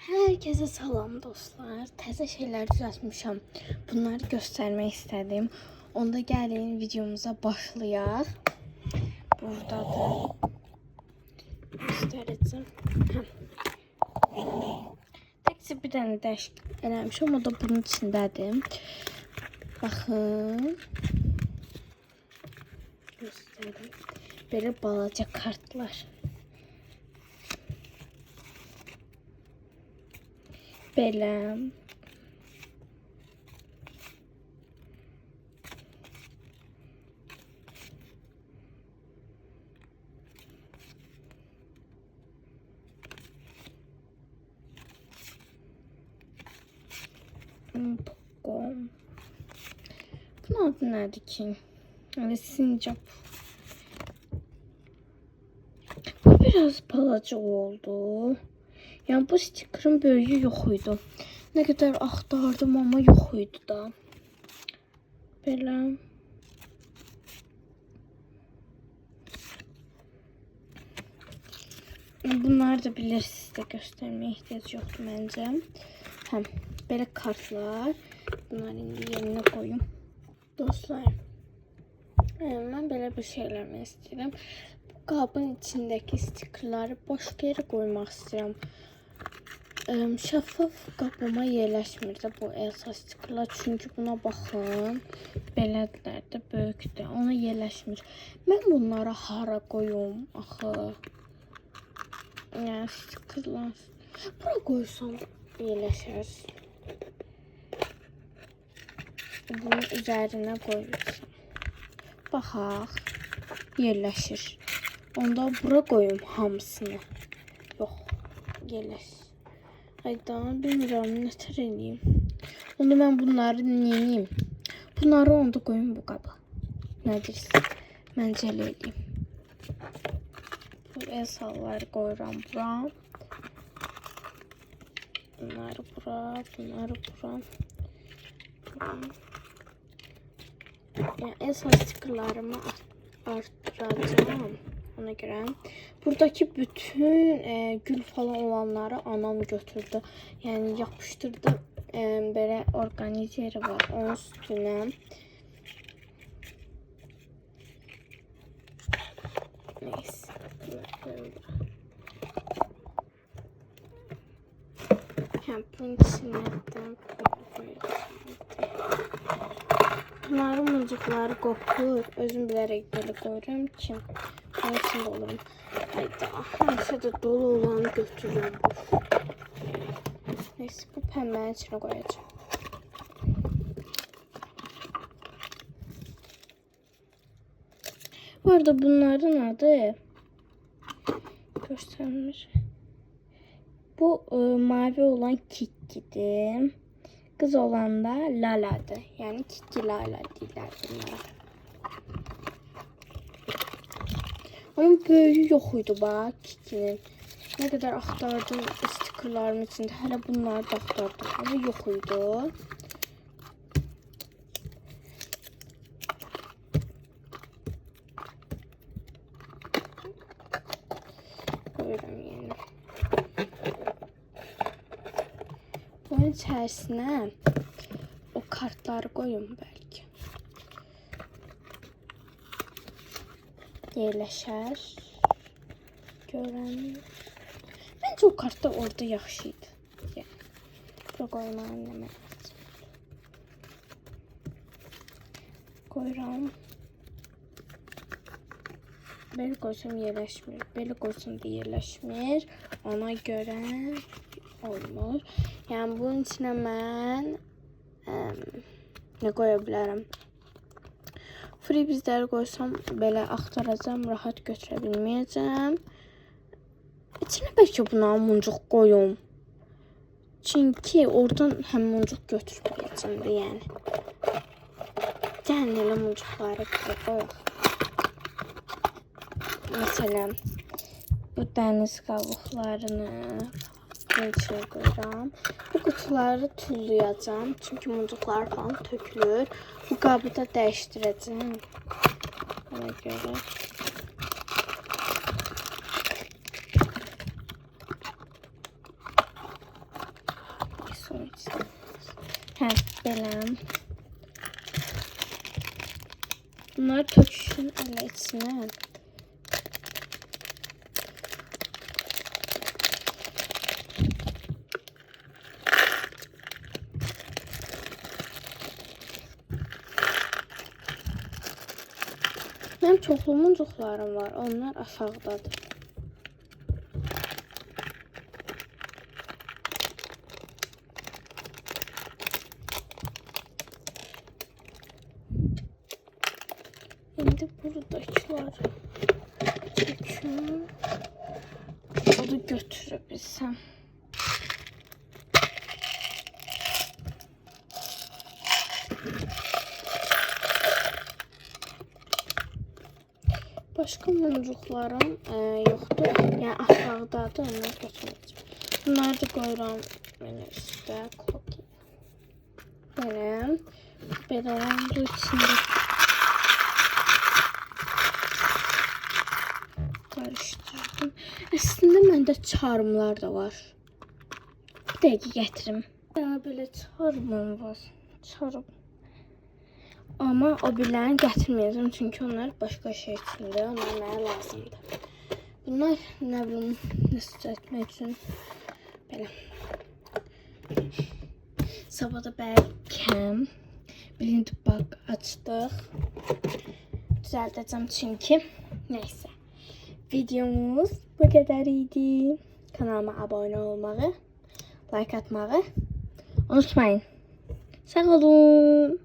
Herkese salam dostlar. Təzə şeyler düzəltmişəm. Bunları göstermek istedim. Onda gəlin videomuza başlayaq. Burada da göstereceğim. Təkcə bir dənə dəyişiklik eləmişəm. O da bunun içindədir. Baxın. Göstereyim. Belə balaca kartlar. Belə. Bunun adı nədir ki? Sincap. Bu biraz balaca oldu. Yani bu stikerin böyüyü yok idi. Ne kadar axtardım ama yok idi da. Belə. Bunları da bilirsiniz de göstermeye ihtiyaç yoktu bence. Hem böyle kartlar. Bunları indi yerine koyayım. Dostlar. Ben böyle bir şeyler istedim. Bu kabın içindeki stikerleri boş yere koymak istiyorum. Şəffaf qabıma yerləşmir də bu Elsa stikerler. Çünkü buna baxın. Belədilər də böyükdür. Ona yerləşmir. Mən bunları hara qoyum axı? Yəni stikerler. Bura qoysam yerləşər. Bunun üzerine qoyursam. Baxaq. Yerləşir. Onda bura qoyum hamısını. Yox. Yerləşir. Hayda bilmiyorum ne tər eləyim. Onda mən bunları neyim? Bunları onda koyayım bu qaba. Nə deyirsən? Məncə elə eləyim. Bu Elsaları koyuram bura. Bunları bura, bunları bura. Yani Elsa stikerlerimi arttıracağım. Ona göre. Buradaki bütün gül falan olanları anam götürdü. Yani yapıştırdı. Böyle organizeri var. Onun üstüne. Neyse. Bunun içine de bunların mıncıkları kokur. Özüm bilərək belə koyuram ki. Onun içində olurum. Hayda. Her de dolu olanı götürürüm. Neyse bu pembenin içine koyacağım. Bu arada bunların adı göstermiş. Bu mavi olan Kiki'dir. Kız olan da Lala'dır. Yani Kiki Lala deyirlər bunlara. Ama böyüyü yok idi bak Kiki'nin. Ne kadar aktardım stikerlerim içinde. Hele bunları da aktardım ama yok idi. Koyuyorum yeni. Bunun içerisine o kartları koyun belki. Yerləşər. Görən. Bence o kartda orada yaxşıydı. Yəni. Bura qoymağım nə mənasız. Koyuram. Belə qoysam yerləşmir. Belə qoysam da yerləşmir. Ona görə olmur. Yəni bunun içine mən ne qoya bilərəm? Freebizləri qoysam belə axtaracağım, rahat götürə bilməyəcəm. İçine bəlkə buna muncuq qoyum. Çünki oradan həm muncuq götürməyəcəm də yəni. Yəni elə muncuqları qoyaq. Məsələn, bu dəniz qabuqlarını bunun içine koyuram. Bu kutuları tullayacağım. Çünkü muncuqlar falan tökülür. Bu qabı da dəyişdirəcəm. Ona görə. su içsin. Hə, belə. Bunları töküşün elə içsinə. Mənim çoxlu muncuqlarım var. Onlar aşağıdadır. İndi buradakiler üçün onu götürə bilsəm. Başqa muncuqlarım yoxdur. Yəni aşağıdadır, onları götürməyəcəm. Bunları da qoyuram belə üstə, koki. Belə bu içində karıştırdım. Əslində məndə charmlar da var. Bir dəqiqə gətirim. Belə charmım var. Charm. Amma o birlərini gətirməyəcəm çünki onlar başqa şey üçündür. Onlar mənə lazımdır. Bunlar nə bilim nəsə etmək üçün belə. Sabahda bəlkəm birinci bak açdıq. Düzəldəcəm çünki. Nəysə. Videomuz bu qədər idi. Kanalıma abunə olmağı, like atmağı unutmayın. Sağ olun.